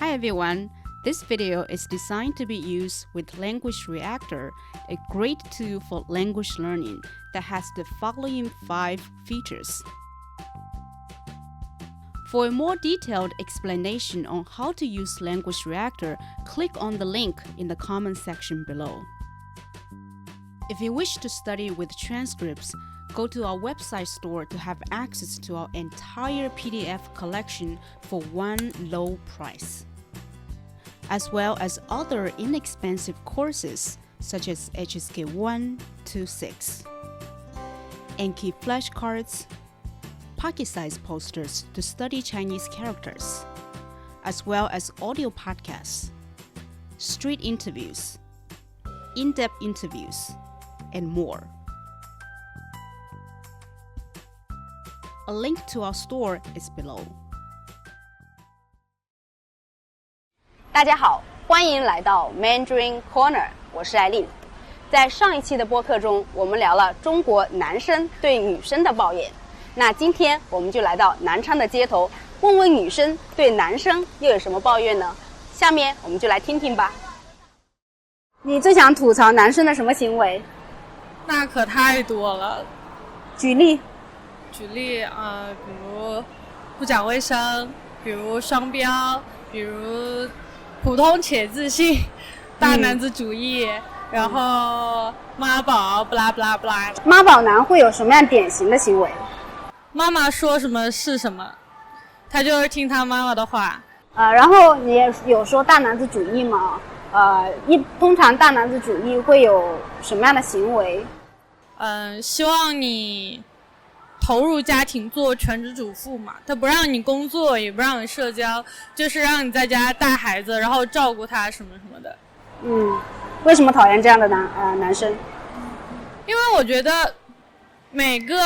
Hi everyone, this video is designed to be used with Language Reactor, a great tool for language learning that has the following 5 features. For a more detailed explanation on how to use Language Reactor, click on the link in the comment section below. If you wish to study with transcripts, go to our website store to have access to our entire PDF collection for one low price, as well as other inexpensive courses such as HSK 1 to 6, Anki flashcards, pocket-sized posters to study Chinese characters, as well as audio podcasts, street interviews, in-depth interviews, and more. A link to our store is below. 大家好，欢迎来到 Mandarin Corner， 我是艾丽。在上一期的播客中，我们聊了中国男生对女生的抱怨。那今天我们就来到南昌的街头，问问女生对男生又有什么抱怨呢？下面我们就来听听吧。你最想吐槽男生的什么行为？那可太多了。举例。比如不讲卫生，比如双标，比如普通且自信，大男子主义，然后妈宝，不啦不啦不啦。妈宝男会有什么样典型的行为？妈妈说什么是什么，他就是听他妈妈的话。然后你也有说大男子主义吗？通常大男子主义会有什么样的行为？希望你投入家庭做全职主妇嘛，他不让你工作，也不让你社交，就是让你在家带孩子，然后照顾他什么什么的。为什么讨厌这样的男生？因为我觉得每个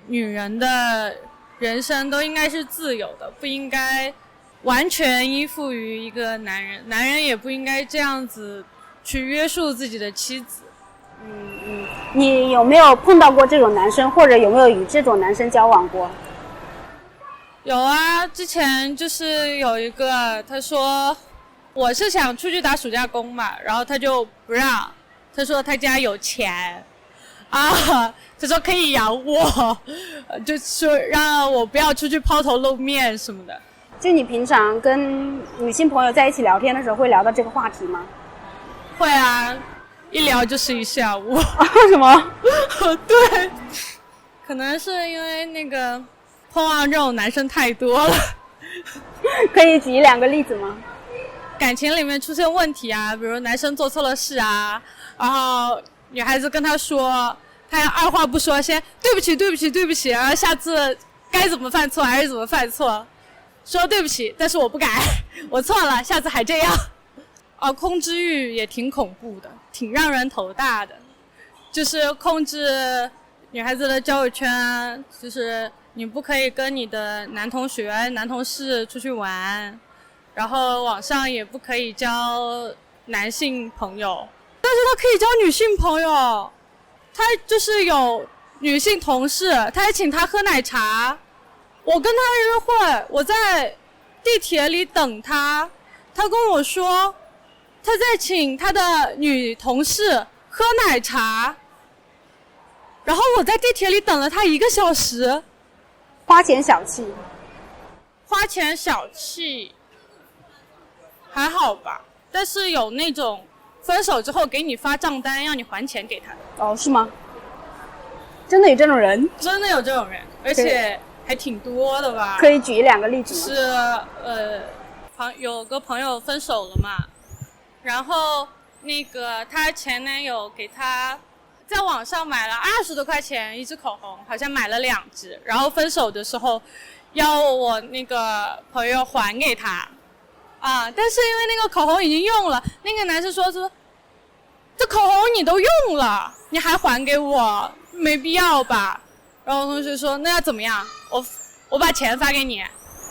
女人的人生都应该是自由的，不应该完全依附于一个男人，男人也不应该这样子去约束自己的妻子。你有没有碰到过这种男生，或者有没有与这种男生交往过？有啊，之前就是有一个，他说我是想出去打暑假工嘛，然后他就不让，他说他家有钱啊，他说可以养我，就说让我不要出去抛头露面什么的。就你平常跟女性朋友在一起聊天的时候，会聊到这个话题吗？会啊，一聊就是一下午。为什么？对，可能是因为那个碰到这种男生太多了。可以举1-2个例子吗？感情里面出现问题啊，比如男生做错了事啊，然后女孩子跟他说，他要二话不说先对不起对不起对不起，然后下次该怎么犯错还是怎么犯错，说对不起，但是我不改，我错了，下次还这样。控制欲也挺恐怖的，挺让人头大的，就是控制女孩子的交友圈，就是你不可以跟你的男同学男同事出去玩，然后网上也不可以交男性朋友，但是他可以交女性朋友，他就是有女性同事，他还请他喝奶茶，我跟他约会，我在地铁里等他，他跟我说他在请他的女同事喝奶茶，然后我在地铁里等了他1个小时。花钱小气。花钱小气还好吧，但是有那种分手之后给你发账单让你还钱给他。是吗？真的有这种人？真的有这种人，而且还挺多的吧。可以举1-2个例子吗？是有个朋友分手了嘛，然后那个她前男友给她在网上买了20多块钱一支口红，好像买了2支，然后分手的时候要我那个朋友还给他但是因为那个口红已经用了，那个男生说这口红你都用了你还还给我，没必要吧。然后同学说那要怎么样，我把钱发给你。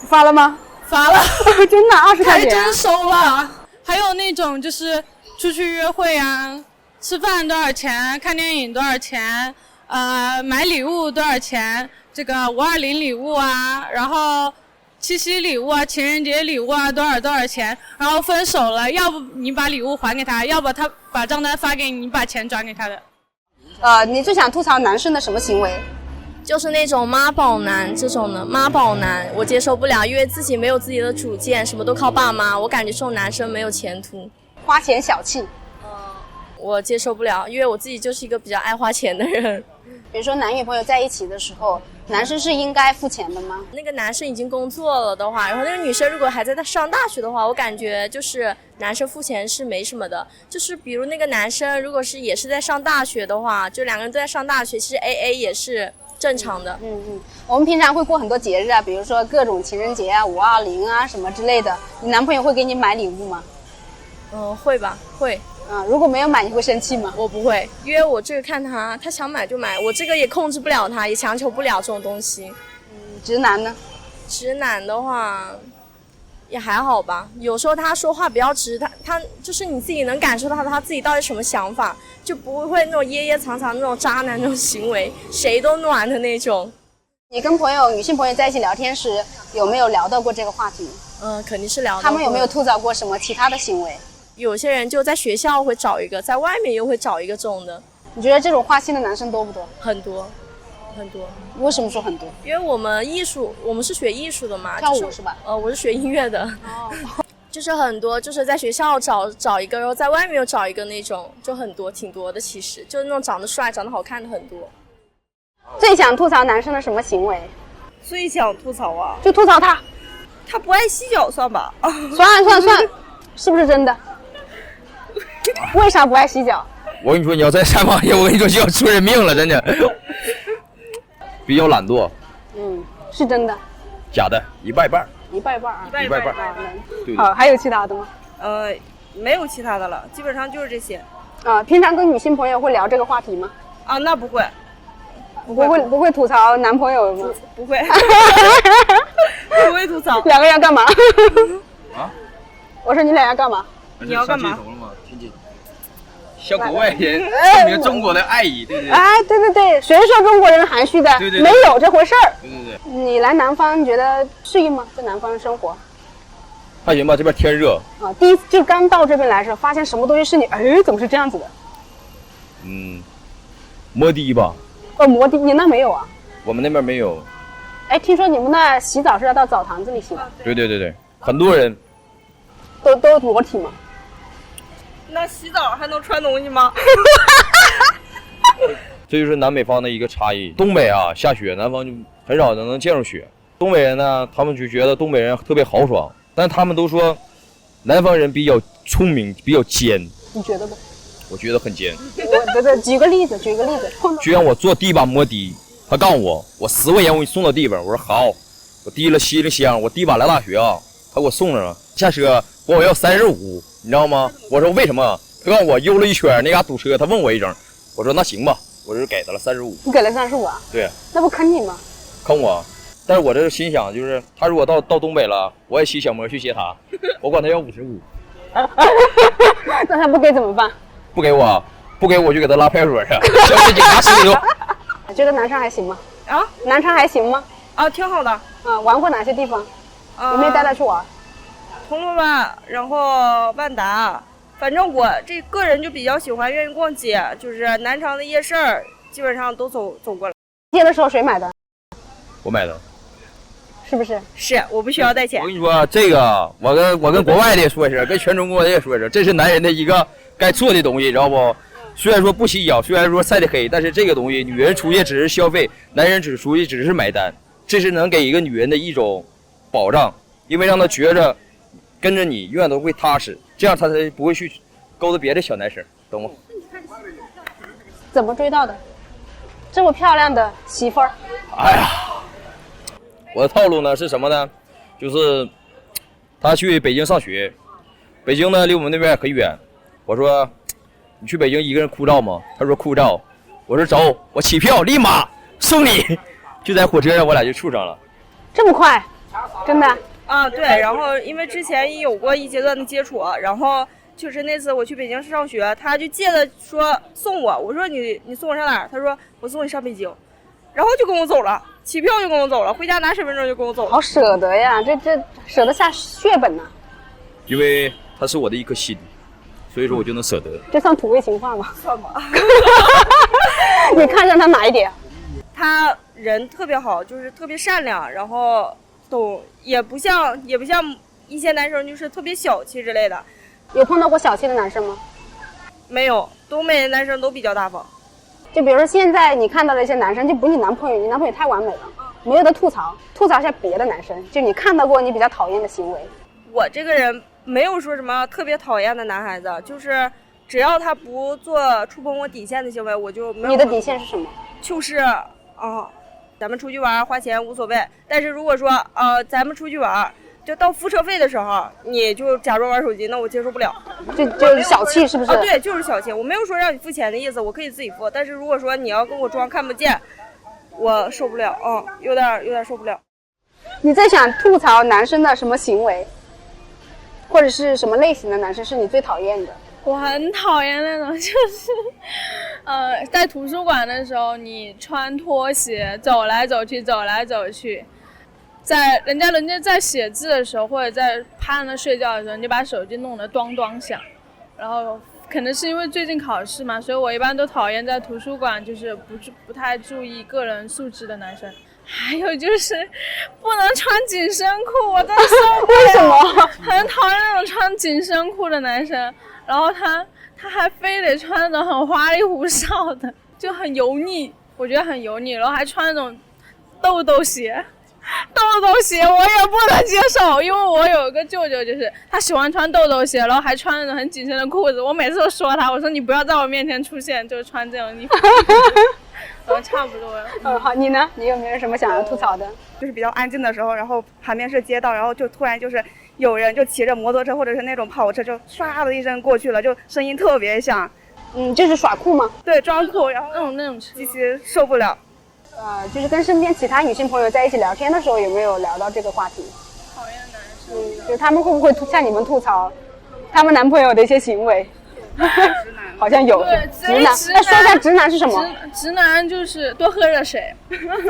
发了吗？发了。真的20块钱？还真收了。还有那种就是出去约会啊，吃饭多少钱，看电影多少钱，买礼物多少钱，这个520礼物啊，然后七夕礼物啊、情人节礼物啊多少钱，然后分手了，要不你把礼物还给他，要不他把账单发给你，你把钱转给他的。你最想吐槽男生的什么行为？就是那种妈宝男这种的，妈宝男我接受不了，因为自己没有自己的主见，什么都靠爸妈，我感觉这种男生没有前途。花钱小气。我接受不了，因为我自己就是一个比较爱花钱的人。比如说男女朋友在一起的时候，男生是应该付钱的吗？那个男生已经工作了的话，然后那个女生如果还在上大学的话，我感觉就是男生付钱是没什么的。就是比如那个男生如果是也是在上大学的话，就两个人都在上大学，其实 AA 也是正常的。我们平常会过很多节日啊，比如说各种情人节啊、520啊什么之类的，你男朋友会给你买礼物吗？会吧，会。如果没有买，你会生气吗？我不会，因为我这个看他想买就买，我这个也控制不了他，也强求不了这种东西。直男呢？直男的话也还好吧，有时候他说话比较直，他就是你自己能感受到他自己到底什么想法，就不会那种掖掖藏藏那种渣男那种行为，谁都暖的那种。你跟女性朋友在一起聊天时，有没有聊到过这个话题？肯定是聊到过。他们有没有吐槽过什么其他的行为？有些人就在学校会找一个，在外面又会找一个这种的。你觉得这种花心的男生多不多？很多。为什么说很多？因为我们是学艺术的嘛，跳舞是吧？我是学音乐的。就是很多，就是在学校找一个，然后在外面又找一个那种，就很多，挺多的。其实就是那种长得帅、长得好看的很多。最想吐槽男生的什么行为？最想吐槽啊，就吐槽他不爱洗脚算吧？算，是不是真的？为啥不爱洗脚？我跟你说，你要再晒网页，我跟你说就要出人命了，真的。比较懒惰。是真的。假的，一半啊。一半。对。好，还有其他的吗？没有其他的了，基本上就是这些。平常跟女性朋友会聊这个话题吗？那不会。不会吐槽男朋友吗？不会。不会吐槽。两个人干嘛？我说你俩要干嘛？你要干嘛？向国外人证明中国的爱意，对不对？对，谁说中国人含蓄的？对，没有这回事儿。对。你来南方，你觉得适应吗？在南方生活？还行吧，这边天热。第一次就刚到这边来的时候，发现什么东西是怎么是这样子的？摩的吧。摩的，你那没有啊？我们那边没有。听说你们那洗澡是要到澡堂子里洗的？对，很多人。都裸体吗？那洗澡还能穿东西吗？这就是南北方的一个差异。东北啊下雪，南方就很少能见着雪。东北人呢，他们就觉得东北人特别豪爽，但他们都说南方人比较聪明，比较尖。你觉得不？我觉得很尖。对，举个例子。就让我坐第一把摩的，他告诉我10块钱我给你送到地方，我说好，我提了行李箱，我第一把来大学啊，他给我送上了，下车管我要35，你知道吗？我说为什么？他告诉我悠了一圈，那嘎堵车，他问我一声，我说那行吧，我就给他了35。你给了35啊？对。那不坑你吗？坑我，但是我这心想就是，他如果到东北了，我也骑小摩去接他，我管他要55。那他不给怎么办？不给我就给他拉派出所去，交给警察手里头。觉得南昌还行吗？南昌还行吗？挺好的。玩过哪些地方？有没有带他去玩？铜锣湾，然后万达，反正我这个人就比较喜欢愿意逛街，就是南昌的夜市基本上都走过了。借的时候谁买的？我买的。是不是？是，我不需要带钱。我跟你说，这个我跟国外的也说一声，跟全中国的也说一声，这是男人的一个该做的东西，知道不？虽然说不洗脚，虽然说晒得黑，但是这个东西，女人出去只是消费，男人出去只是买单，这是能给一个女人的一种保障，因为让她觉着跟着你永远都会踏实，这样她才不会去勾搭别的小男生，懂吗？怎么追到的？这么漂亮的媳妇儿。哎呀，我的套路呢是什么呢？就是她去北京上学，北京呢离我们那边很远，我说你去北京一个人枯燥吗？他说枯燥。我说走，我起票立马送你。就在火车上，我俩就处上了。这么快？真的？对。然后因为之前也有过一阶段的接触，然后就是那次我去北京市上学，他就借的说送我，我说你送我上哪儿？他说我送你上北京，然后就跟我走了。起票就跟我走了，回家拿身份证就跟我走了。好舍得呀，这舍得下血本呢。因为他是我的一颗心，所以说我就能舍得。这算土味情话吗？算吧。你看上他哪一点？他人特别好，就是特别善良，然后也不像一些男生就是特别小气之类的。有碰到过小气的男生吗？没有，东北的男生都比较大方。就比如说现在你看到的一些男生，就不是你男朋友，你男朋友太完美了，没有得吐槽一下别的男生，就你看到过你比较讨厌的行为。我这个人没有说什么特别讨厌的男孩子，就是只要他不做触碰我底线的行为，我就没有。你的底线是什么？就是咱们出去玩花钱无所谓，但是如果说咱们出去玩就到付车费的时候，你就假装玩手机，那我接受不了。就是小气是不是？对，就是小气。我没有说让你付钱的意思，我可以自己付，但是如果说你要跟我装看不见，我受不了，有点受不了。你在想吐槽男生的什么行为，或者是什么类型的男生是你最讨厌的？我很讨厌那种，就是，在图书馆的时候，你穿拖鞋走来走去，在人家在写字的时候，或者在趴着睡觉的时候，你就把手机弄得咚咚响，然后可能是因为最近考试嘛，所以我一般都讨厌在图书馆就是不太注意个人素质的男生。还有就是不能穿紧身裤，我真的受不了。为什么？很讨厌那种穿紧身裤的男生，然后他还非得穿那种很花里胡哨的，就很油腻，我觉得很油腻，然后还穿那种豆豆鞋。我也不能接受，因为我有一个舅舅，就是他喜欢穿豆豆鞋，然后还穿那种很紧身的裤子。我每次都说他，我说你不要在我面前出现，就是穿这种衣服。差不多了。好，你呢？你有没有什么想要吐槽的？就是比较安静的时候，然后旁边是街道，然后就突然就是有人就骑着摩托车或者是那种跑车，就唰的一声过去了，就声音特别响。就是耍酷吗？对，装酷，然后那种极其受不了。就是跟身边其他女性朋友在一起聊天的时候，有没有聊到这个话题？讨厌男生。就是他们会不会向你们吐槽他们男朋友的一些行为？好像有。对，直男。说一下直男是什么？直男就是多喝热水，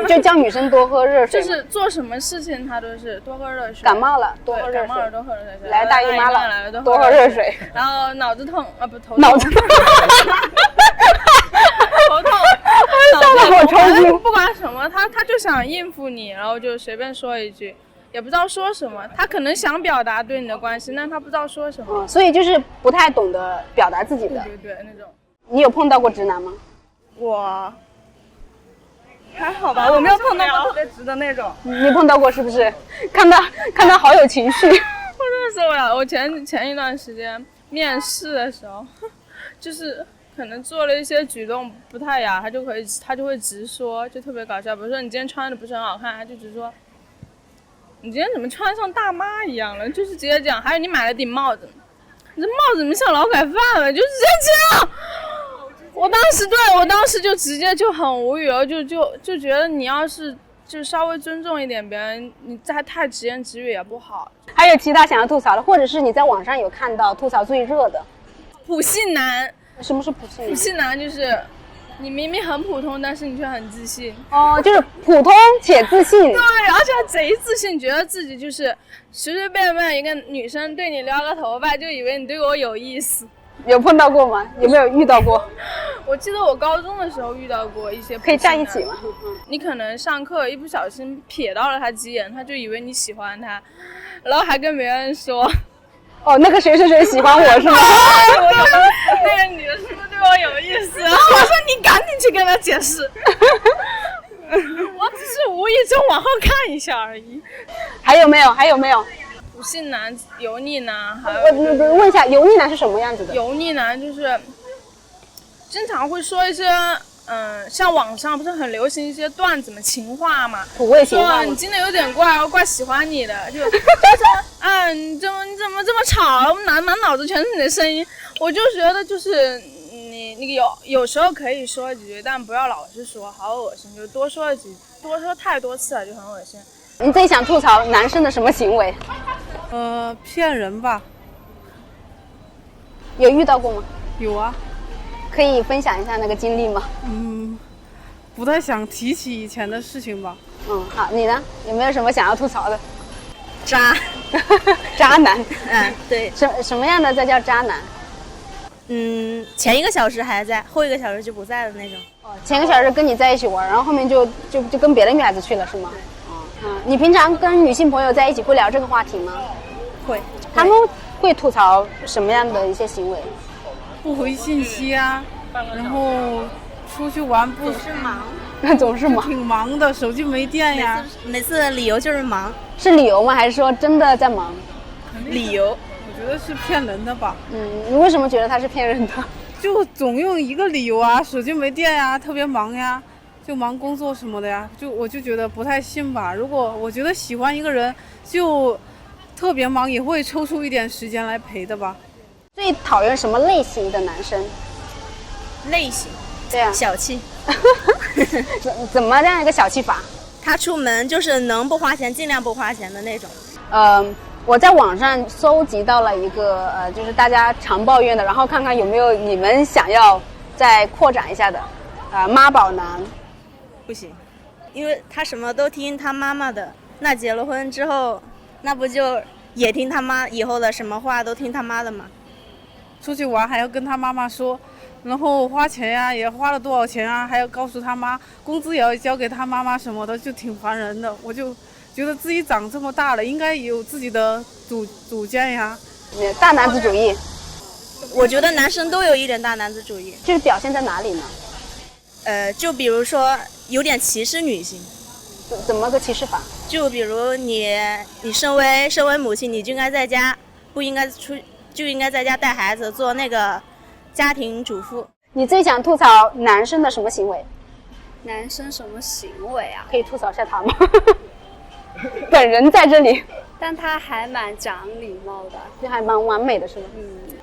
就叫女生多喝热水。就是做什么事情他都是多喝热水。感冒了多喝热水。感冒了多喝热水。来大姨妈了多喝热水。然后脑子痛不头痛。脑子痛。头痛。我抽筋。不管什么，他就想应付你，然后就随便说一句。也不知道说什么，他可能想表达对你的关心，但他不知道说什么，所以就是不太懂得表达自己的。对那种。你有碰到过直男吗？我还好吧，我没有碰到过特别直的那种。你碰到过是不是？看他好有情绪。我真的受不了。我前一段时间面试的时候，就是可能做了一些举动不太雅，他就会直说，就特别搞笑。比如说你今天穿的不是很好看，他就直说。你今天怎么穿像大妈一样了？就是直接讲。还有你买了顶帽子，你这帽子怎么像劳改犯了？就直接这样。我当时就直接就很无语了，就觉得你要是就稍微尊重一点别人，你再太直言直语也不好。还有其他想要吐槽的，或者是你在网上有看到吐槽最热的？普信男。什么是普信男？普信男就是你明明很普通，但是你却很自信。就是普通且自信。对，而且贼自信，觉得自己就是随随便便一个女生对你撩个头发，就以为你对我有意思。有碰到过吗？有没有遇到过？我记得我高中的时候遇到过一些。可以在一起吗？你可能上课一不小心瞥到了他几眼，他就以为你喜欢他，然后还跟别人说。那个谁喜欢我是吗？那个女的是不是对我有意思？然后我说你赶紧去跟他解释。我只是无意中往后看一下而已。还有没有？普信男、油腻男，还有我问一下，油腻男是什么样子的？油腻男就是经常会说一些。像网上不是很流行一些段子嘛，情话嘛，土味情话。说你今天有点怪，我怪喜欢你的，就说你怎么这么吵，满脑子全是你的声音。我就觉得就是你有时候可以说几句，但不要老是说，好恶心，就多说太多次了就很恶心。你自己想吐槽男生的什么行为？骗人吧。有遇到过吗？有啊。可以分享一下那个经历吗？不太想提起以前的事情吧。好，你呢？有没有什么想要吐槽的？渣，渣男，对，什么样的才叫渣男？前1个小时还在，后1个小时就不在的那种。前1个小时跟你在一起玩，然后后面就跟别的女孩子去了，是吗？你平常跟女性朋友在一起会聊这个话题吗？会。他们会吐槽什么样的一些行为？不回信息啊，然后出去玩不是忙，总是忙，挺忙的，手机没电呀。每次理由就是忙。是理由吗？还是说真的在忙？理由，我觉得是骗人的吧。你为什么觉得他是骗人的？就总用一个理由啊，手机没电呀，特别忙呀，就忙工作什么的呀，我就觉得不太信吧。如果我觉得喜欢一个人，就特别忙，也会抽出一点时间来陪的吧。最讨厌什么类型的男生？类型，对啊，小气。怎么样一个小气法？他出门就是能不花钱尽量不花钱的那种。我在网上搜集到了一个就是大家常抱怨的，然后看看有没有你们想要再扩展一下的。妈宝男不行，因为他什么都听他妈妈的，那结了婚之后，那不就也听他妈以后的什么话都听他妈的吗？出去玩还要跟他妈妈说，然后花钱呀也花了多少钱啊，还要告诉他妈，工资也要交给他妈妈什么的，就挺烦人的。我就觉得自己长这么大了，应该有自己的主见呀。大男子主义，我觉得男生都有一点大男子主义。就是表现在哪里呢？就比如说有点歧视女性。怎么个歧视法？就比如你身为母亲，你就应该在家，不应该就应该在家带孩子，做那个家庭主妇。你最想吐槽男生的什么行为？男生什么行为啊？可以吐槽一下他吗？本人在这里，但他还蛮讲礼貌的，就还蛮完美的，是吗？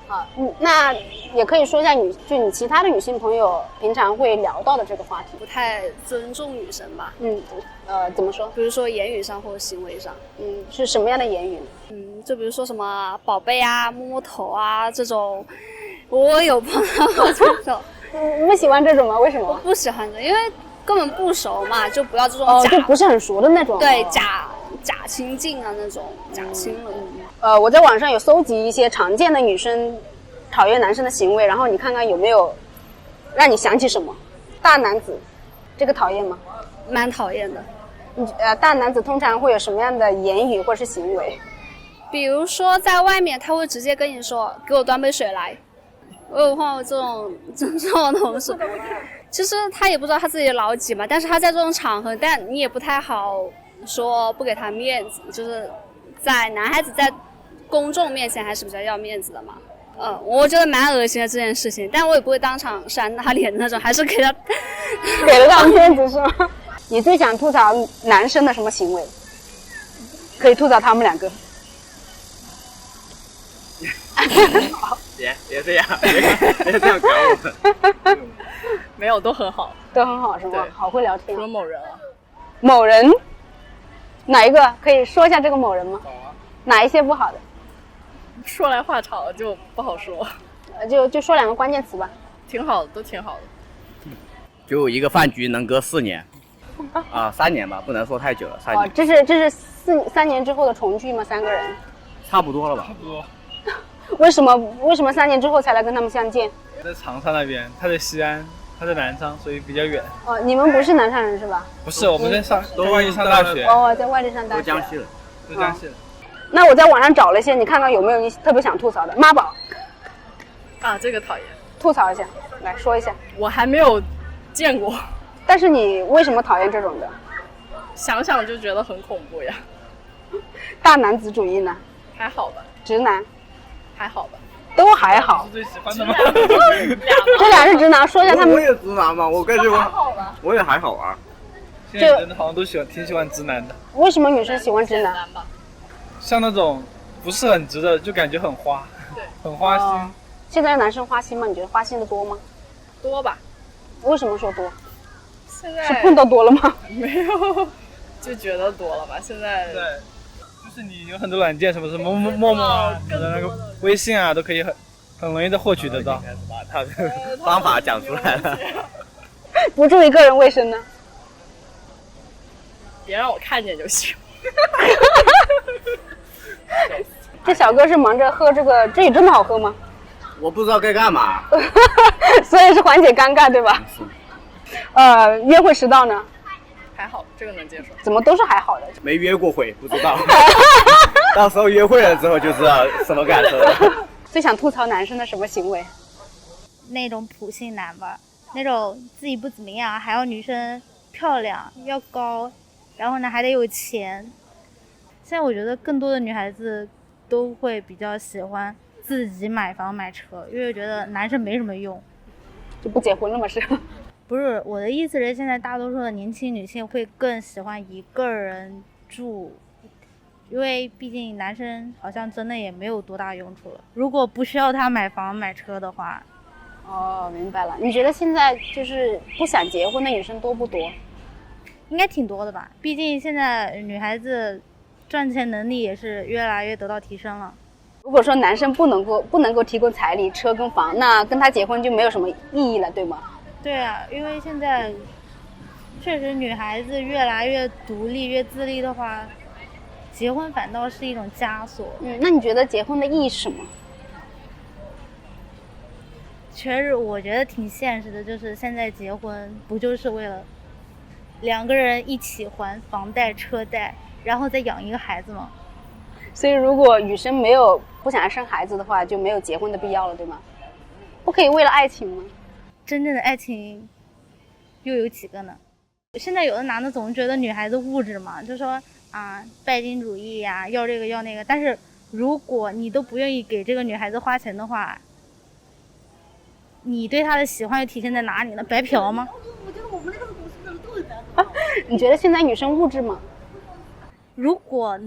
好，那也可以说一下你其他的女性朋友平常会聊到的这个话题。不太尊重女生吧？怎么说？比如说言语上或者行为上。是什么样的言语？就比如说什么宝贝啊、摸摸头啊这种，我有碰到过这种。你不喜欢这种吗？为什么？我不喜欢这，因为根本不熟嘛，就不要这种就不是很熟的那种。对，假亲近啊那种，假亲了。我在网上有搜集一些常见的女生讨厌男生的行为，然后你看看有没有让你想起什么。大男子，这个讨厌吗？蛮讨厌的。大男子通常会有什么样的言语或是行为？比如说在外面，他会直接跟你说：“给我端杯水来。”我有碰到这种同事，其实他也不知道他自己的老几嘛，但是他在这种场合，但你也不太好说不给他面子，就是在男孩子在公众面前还是比较要面子的嘛。我觉得蛮恶心的这件事情，但我也不会当场扇他脸的那种，还是给他给了他面子是吗？你最想吐槽男生的什么行为？可以吐槽他们两个。别这样，别这样搞我们。没有，都很好，都很好是吗？好会聊天。说某人啊，某人，哪一个可以说一下这个某人吗？哪一些不好的？说来话长就不好说。就说2个关键词吧。挺好的，都挺好的。就一个饭局能隔4年，3年吧，不能说太久了，3年。这是3年之后的重聚吗？3个人？差不多了吧？差不多。为什么3年之后才来跟他们相见？在长沙那边，他在西安，他在南昌，所以比较远。你们不是南昌人是吧？不是，我们在外地上大学。在外地上大学。都江西了。都江西了。那我在网上找了一些，你看看有没有你特别想吐槽的？妈宝。这个讨厌。吐槽一下，来说一下。我还没有见过。但是你为什么讨厌这种的？想想就觉得很恐怖呀。大男子主义呢？还好吧。直男？还好吧。都还好。是最喜欢的吗？这俩是直男，说一下他们。我也直男嘛，我感觉我也还好啊。现在人好像都挺喜欢直男的。为什么女生喜欢直男？像那种不是很直的，就感觉很花，很花心。现在男生花心吗？你觉得花心的多吗？多吧。为什么说多？现在是碰到多了吗？没有，就觉得多了吧。现在对，就是你有很多软件，什么陌陌啊，你的那个微信啊，都可以很容易的获取得到。把他的方法讲出来了。不注意个人卫生呢？别让我看见就行。这小哥是忙着喝这个，这有这么好喝吗？我不知道该干嘛。所以是缓解尴尬，对吧？约会迟到呢？还好，这个能接受。怎么都是还好的？没约过会，不知道。到时候约会了之后就知道什么感受了。最想吐槽男生的什么行为？那种普信男吧，那种自己不怎么样，还要女生漂亮要高，然后呢还得有钱。现在我觉得更多的女孩子都会比较喜欢自己买房买车，因为觉得男生没什么用，就不结婚了吗？是？不是，我的意思是现在大多数的年轻女性会更喜欢一个人住，因为毕竟男生好像真的也没有多大用处了。如果不需要他买房买车的话。哦，明白了。你觉得现在就是不想结婚的女生多不多？应该挺多的吧，毕竟现在女孩子赚钱能力也是越来越得到提升了。如果说男生不能够提供彩礼、车跟房，那跟他结婚就没有什么意义了，对吗？对啊，因为现在确实女孩子越来越独立、越自立的话，结婚反倒是一种枷锁。那你觉得结婚的意义是什么？确实，我觉得挺现实的，就是现在结婚不就是为了两个人一起还房贷、车贷，然后再养一个孩子吗？所以，如果女生不想要生孩子的话，就没有结婚的必要了，对吗？不可以为了爱情吗？真正的爱情又有几个呢？现在有的男的总觉得女孩子物质嘛，就说啊拜金主义呀，要这个要那个。但是如果你都不愿意给这个女孩子花钱的话，你对她的喜欢又体现在哪里呢？白嫖吗？你觉得现在女生物质吗？如果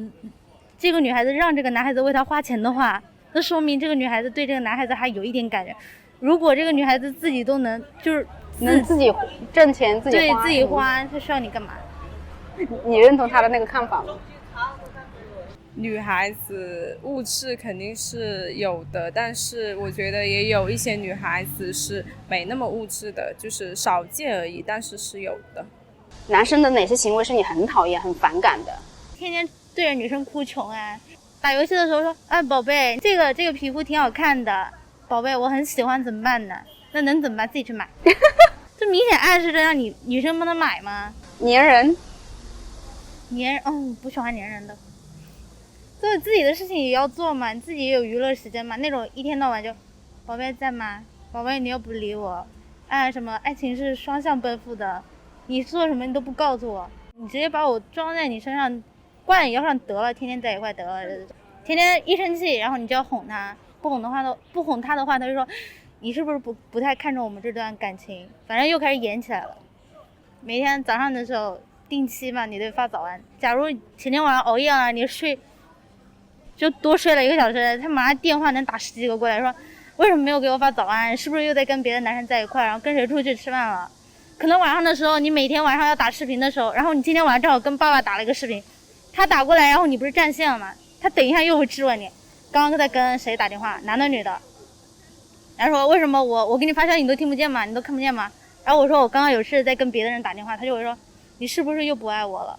这个女孩子让这个男孩子为她花钱的话，那说明这个女孩子对这个男孩子还有一点感觉。如果这个女孩子自己都能就是能自己挣钱自己花，对自己花，她需要你干嘛？你认同她的那个看法吗？女孩子物质肯定是有的，但是我觉得也有一些女孩子是没那么物质的，就是少见而已，但是是有的。男生的哪些行为是你很讨厌、很反感的？天天对着女生哭穷啊！打游戏的时候说：“哎，宝贝，这个皮肤挺好看的，宝贝，我很喜欢，怎么办呢？”那能怎么办？自己去买。这明显暗示着让你女生帮他买吗？粘人，不喜欢粘人的。做自己的事情也要做嘛，你自己也有娱乐时间嘛。那种一天到晚就，宝贝在吗？宝贝你又不理我，什么爱情是双向奔赴的，你做什么你都不告诉我，你直接把我装在你身上，挂在你腰上得了，天天在一块得了，天天一生气，然后你就要哄他，不哄他的话，他就说你是不是不太看重我们这段感情，反正又开始演起来了。每天早上的时候定期嘛，你得发早安。假如前天晚上熬夜了，你就多睡了1个小时，他马上电话能打10几个过来说，为什么没有给我发早安？是不是又在跟别的男生在一块，然后跟谁出去吃饭了？可能晚上的时候，你每天晚上要打视频的时候，然后你今天晚上正好跟爸爸打了一个视频，他打过来，然后你不是占线了吗？他等一下又会质问你，刚刚在跟谁打电话，男的女的？然后说为什么我给你发消息你都听不见吗？你都看不见吗？然后我说我刚刚有事在跟别的人打电话，他就会说你是不是又不爱我了？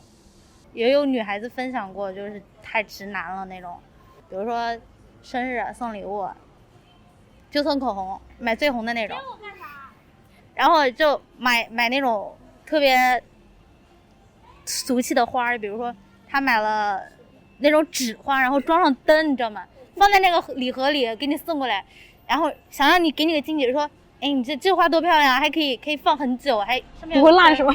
也有女孩子分享过，就是太直男了那种，比如说生日送礼物，就送口红，买最红的那种，然后就买那种特别俗气的花，比如说他买了那种纸花，然后装上灯，你知道吗？放在那个礼盒里给你送过来，然后想让你给你个惊喜，说，哎，你这花多漂亮，还可以放很久，还上面不会烂是吗？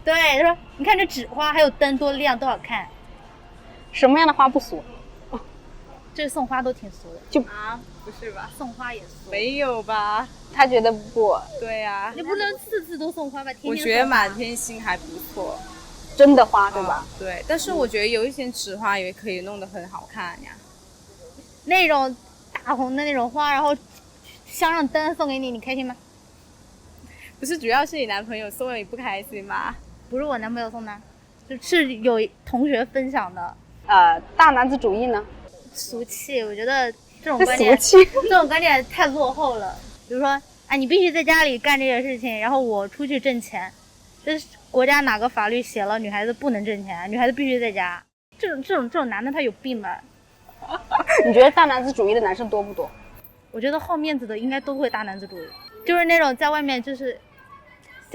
对，他说你看这纸花还有灯多亮多好看。什么样的花不俗？这送花都挺俗的。不是吧？送花也俗？没有吧？他觉得不。对呀。你不能次都送花吧？天天我觉得满天星还不错。真的花对吧？对，但是我觉得有一些纸花也可以弄得很好看呀。那种大红的那种花，然后镶上灯送给你，你开心吗？不是，主要是你男朋友送了你不开心吗？不是我男朋友送的，就是有同学分享的。大男子主义呢？俗气，我觉得这种观点，这种观点太落后了。比如说，你必须在家里干这个事情，然后我出去挣钱，这国家哪个法律写了女孩子不能挣钱，女孩子必须在家。这种男的他有病吧？你觉得大男子主义的男生多不多？我觉得好面子的应该都会大男子主义，就是那种在外面就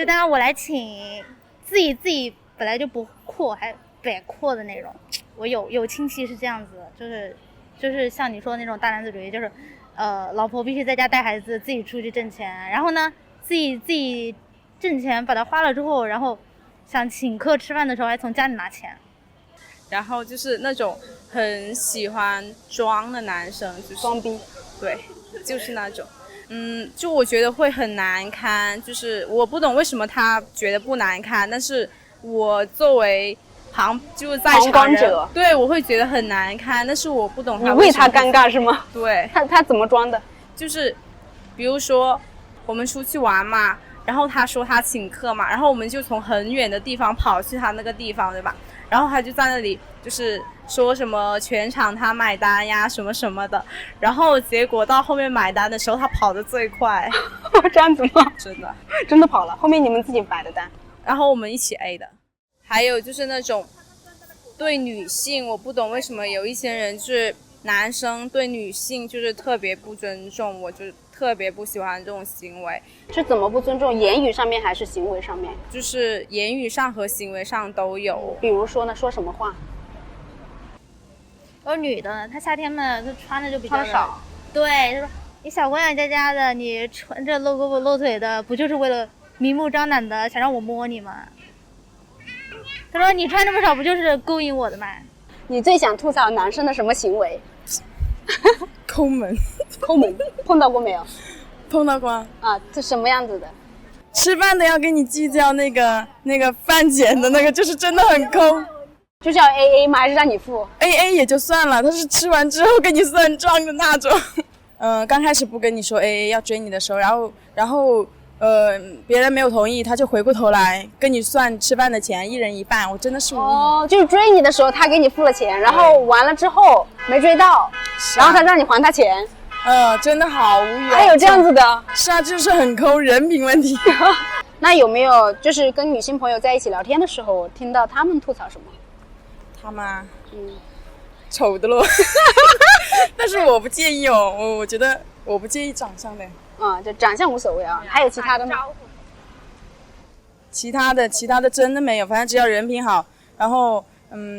当然我来请，自己本来就不阔还摆阔的那种。我有亲戚是这样子的，就是像你说的那种大男子主义，就是老婆必须在家带孩子，自己出去挣钱，然后呢自己挣钱把它花了之后，然后想请客吃饭的时候还从家里拿钱。然后就是那种很喜欢装的男生，就是装逼，对，就是那种，就我觉得会很难堪，就是我不懂为什么他觉得不难堪，但是我作为就是在场人，对，我会觉得很难堪，但是我不懂他你为他尴尬是吗？对，他怎么装的？就是比如说我们出去玩嘛，然后他说他请客嘛，然后我们就从很远的地方跑去他那个地方，对吧？然后他就在那里就是说什么全场他买单呀什么什么的，然后结果到后面买单的时候他跑得最快。这样子吗？真的跑了，后面你们自己买的单，然后我们一起 A 的。还有就是那种对女性，我不懂为什么有一些人就是男生对女性就是特别不尊重，我就特别不喜欢这种行为。是怎么不尊重？言语上面还是行为上面？就是言语上和行为上都有。比如说呢，说什么话？女的，她夏天嘛，她穿的就比较少。对，她说你小姑娘家家的，你穿着露胳膊露腿的，不就是为了明目张胆的想让我摸你吗？她说你穿这么少，不就是勾引我的吗？你最想吐槽男生的什么行为？抠门。碰到过没有？碰到过啊。这什么样子的？吃饭的要跟你计较那个饭钱的那个，就是真的很抠。就是要 AA 吗？还是让你付 ？AA 也就算了，他是吃完之后跟你算账的那种。刚开始不跟你说 AA 要追你的时候，然后别人没有同意，他就回过头来跟你算吃饭的钱，一人一半。我真的是无语。哦，就是追你的时候他给你付了钱，然后完了之后没追到，然后他让你还他钱。真的好无语。还有这样子的？是啊，就是很抠，人品问题。那有没有就是跟女性朋友在一起聊天的时候，听到他们吐槽什么？他们丑的咯。但是我不介意哦，我觉得我不介意长相的。就长相无所谓啊。还有其他的吗？其他的真的没有，反正只要人品好，然后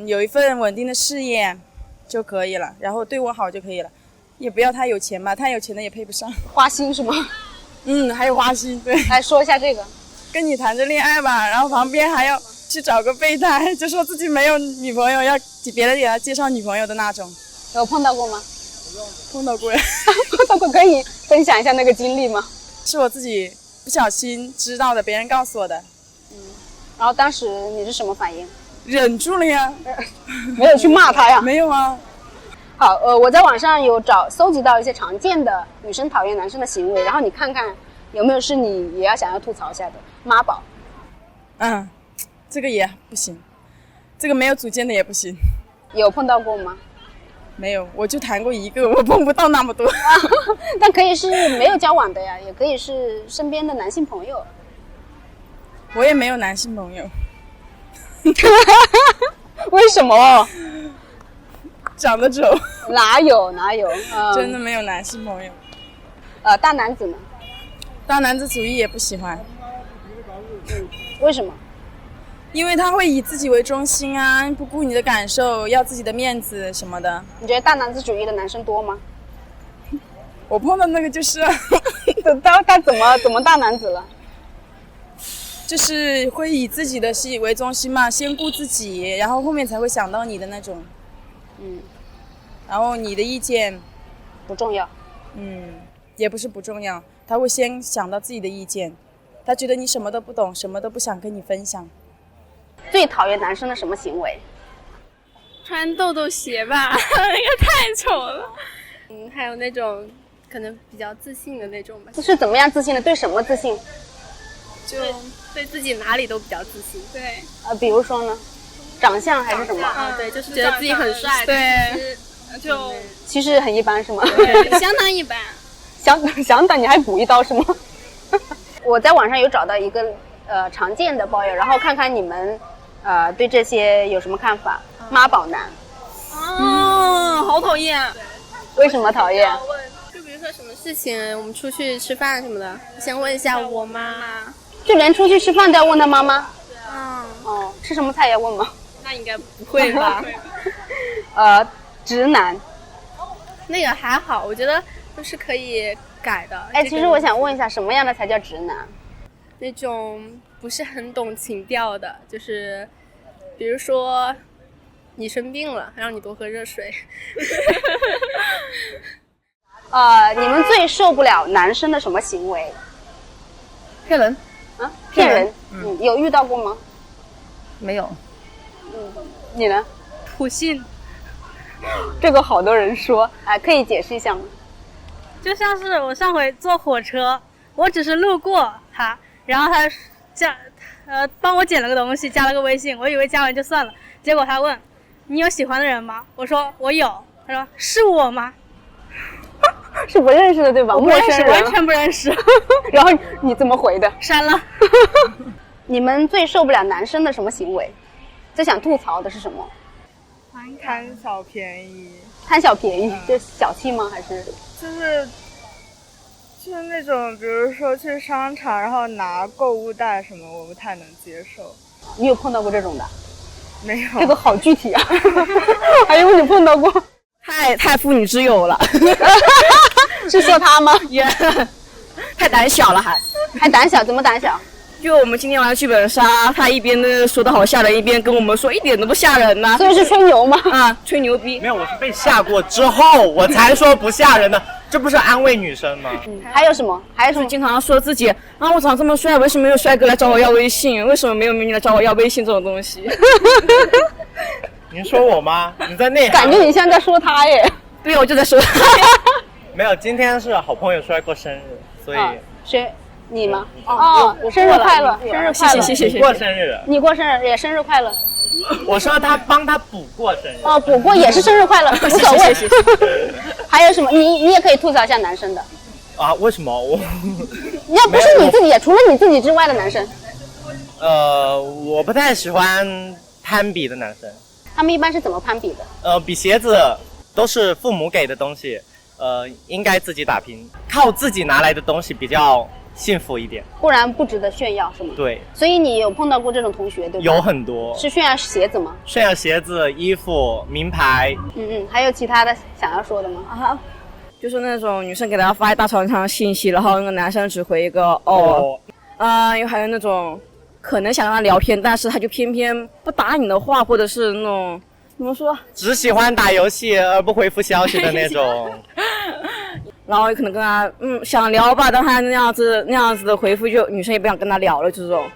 有一份稳定的事业就可以了，然后对我好就可以了，也不要太有钱吧，太有钱的也配不上。花心是吗？还有花心。对，来说一下这个。跟你谈着恋爱吧，然后旁边还要去找个备胎，就说自己没有女朋友，要别人给他介绍女朋友的那种。有碰到过吗？碰到过呀。碰到过，可以分享一下那个经历吗？是我自己不小心知道的，别人告诉我的。然后当时你是什么反应？忍住了呀。没有去骂他呀？没有啊。好，我在网上有搜集到一些常见的女生讨厌男生的行为，然后你看看有没有是你也要想要吐槽一下的。妈宝。这个也不行，这个没有主见的也不行。有碰到过吗？没有，我就谈过一个，我碰不到那么多。但可以是没有交往的呀，也可以是身边的男性朋友。我也没有男性朋友。为什么？长得丑。哪有？真的没有男性朋友。大男子呢？大男子主义也不喜欢。为什么？因为他会以自己为中心啊，不顾你的感受，要自己的面子什么的。你觉得大男子主义的男生多吗？我碰到那个就是他怎么大男子了？就是会以自己的为中心嘛，先顾自己，然后后面才会想到你的那种。然后你的意见不重要。也不是不重要，他会先想到自己的意见，他觉得你什么都不懂，什么都不想跟你分享。最讨厌男生的什么行为？穿豆豆鞋吧，那个太丑了。还有那种可能比较自信的那种吧。是怎么样自信的？对什么自信？就对自己哪里都比较自信。对。比如说呢？长相还是什么？对，就是觉得自己很帅。对。其实很一般是吗？对，相当一般。想打你还补一刀是吗？我在网上有找到一个常见的抱怨，然后看看你们对这些有什么看法。妈宝男，好讨厌。为什么讨厌？就比如说什么事情，我们出去吃饭什么的，先问一下我妈妈。就连出去吃饭都要问他妈妈？哦，吃什么菜也要问吗？那应该不会吧？直男，那个还好，我觉得都是可以改的。哎，其实我想问一下，什么样的才叫直男？那种不是很懂情调的，就是比如说你生病了，让你多喝热水。你们最受不了男生的什么行为？骗人啊？骗人？有遇到过吗？没有。你呢？普信。这个好多人说，可以解释一下吗？就像是我上回坐火车，我只是路过他，然后他帮我捡了个东西，加了个微信，我以为加完就算了，结果他问你有喜欢的人吗？我说我有，他说是我吗？是不认识的对吧？我不认识，完全不认识。然后你怎么回的？删了。你们最受不了男生的什么行为？最想吐槽的是什么？贪小便宜。贪小便宜，就小气吗？还是？就是那种，比如说去商场，然后拿购物袋什么，我不太能接受。你有碰到过这种的？没有。这个好具体啊！还以为你碰到过。太妇女之友了。是说他吗？太胆小了还胆小？怎么胆小？就我们今天玩剧本杀，他一边说的好吓人，一边跟我们说一点都不吓人呢。所以是吹牛吗？吹牛逼。没有，我是被吓过之后我才说不吓人的，这不是安慰女生吗？还有什么？经常说自己我长这么帅，为什么没有帅哥来找我要微信？为什么没有美女来找我要微信这种东西？您说我吗？你在内涵？感觉你像在说他耶。对，我就在说他。没有，今天是好朋友出来过生日，所以谁？你吗？生日快乐！生日快乐！谢谢。你过生日？你过生日也生日快乐。我说他帮他补过生日。补过也是生日快乐，无所谓。还有什么？你也可以吐槽一下男生的。为什么我？要不是你自己，除了你自己之外的男生。我不太喜欢攀比的男生。他们一般是怎么攀比的？比鞋子都是父母给的东西，应该自己打拼，靠自己拿来的东西比较幸福一点，不然不值得炫耀，是吗？对。所以你有碰到过这种同学，对吧？有很多。是炫耀鞋子吗？炫耀鞋子、衣服、名牌。还有其他的想要说的吗？就是那种女生给他发一大长信息，然后那个男生只回一个又还有那种可能想跟他聊天，但是他就偏偏不答你的话，或者是那种怎么说，只喜欢打游戏而不回复消息的那种。然后可能跟他想聊吧，但他那样子的回复，就女生也不想跟他聊了，这种。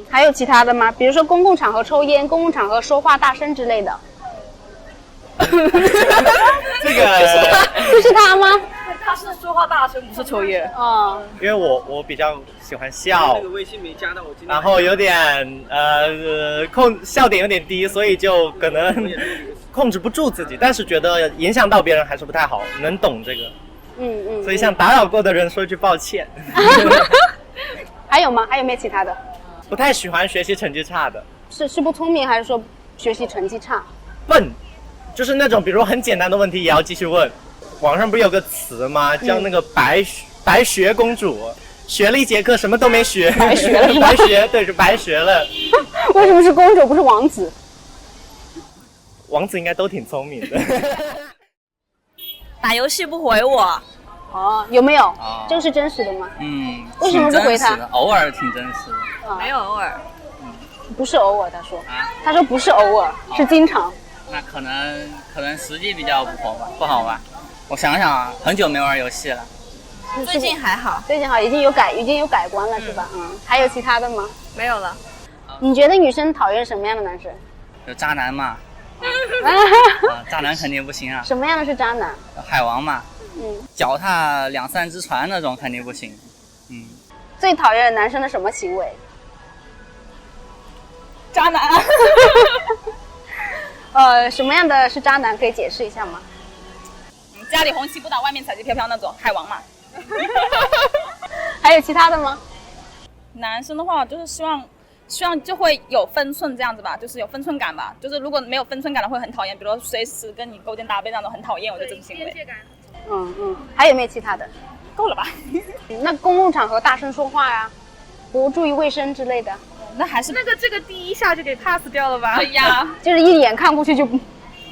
还有其他的吗？比如说公共场合抽烟、公共场合说话大声之类的。这个就是他吗？他是说话大声，不是抽烟。因为我比较喜欢笑，那个微信没加到我今天，然后有点笑点有点低，所以就可能控制不住自己，但是觉得影响到别人还是不太好，能懂这个。所以向打扰过的人说句抱歉。还有吗？还有没有其他的？不太喜欢学习成绩差的。是不聪明，还是说学习成绩差？笨，就是那种比如很简单的问题也要继续问。网上不是有个词吗？叫那个白学公主，学了一节课什么都没学，白学了，白学，对，是白学了。为什么是公主不是王子？王子应该都挺聪明的。打游戏不回我。有没有？这个是真实的吗？为什么不回他？偶尔挺真实的。没有偶尔。不是偶尔，他说不是偶尔，是经常。那可能时机比较不好吧。我想想很久没玩游戏了。最近还好，已经有改观了，是吧？还有其他的吗？没有了。你觉得女生讨厌什么样的男生？有渣男嘛？渣男肯定不行啊。什么样的是渣男？海王嘛。脚踏2、3只船那种肯定不行。最讨厌男生的什么行为？渣男。什么样的是渣男？可以解释一下吗？家里红旗不倒，外面彩旗飘飘那种海王嘛。还有其他的吗？男生的话就是希望就会有分寸这样子吧，就是有分寸感吧。就是如果没有分寸感的会很讨厌，比如说随时跟你勾肩搭背那种很讨厌，我觉得这种行为。还有没有其他的？够了吧？那公共场合大声说话呀，不注意卫生之类的，那还是这个第一下就给 pass 掉了吧？对呀，就是一眼看过去就，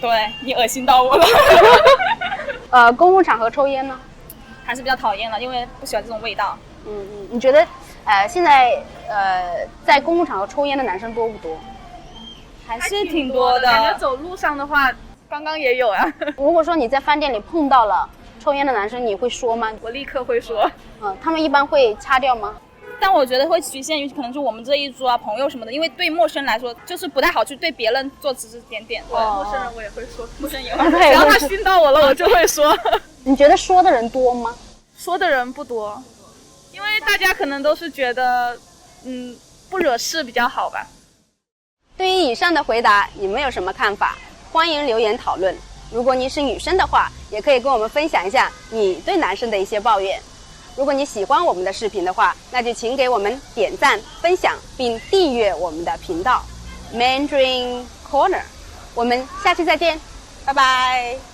对你恶心到我了。公共场合抽烟呢，还是比较讨厌了，因为不喜欢这种味道。你觉得现在在公共场合抽烟的男生多不多？还是挺多的。感觉走路上的话，刚刚也有啊。如果说你在饭店里碰到了抽烟的男生，你会说吗？我立刻会说。他们一般会擦掉吗？但我觉得会局限于可能就我们这一桌啊朋友什么的，因为对陌生人来说就是不太好去对别人做指指点点。对，陌生人我也会说，陌生人也会。只要他熏到我了，我就会说。你觉得说的人多吗？说的人不多，因为大家可能都是觉得，不惹事比较好吧。对于以上的回答，你们有什么看法？欢迎留言讨论。如果你是女生的话，也可以跟我们分享一下你对男生的一些抱怨。如果你喜欢我们的视频的话，那就请给我们点赞、分享并订阅我们的频道 Mandarin Corner。我们下期再见，拜拜。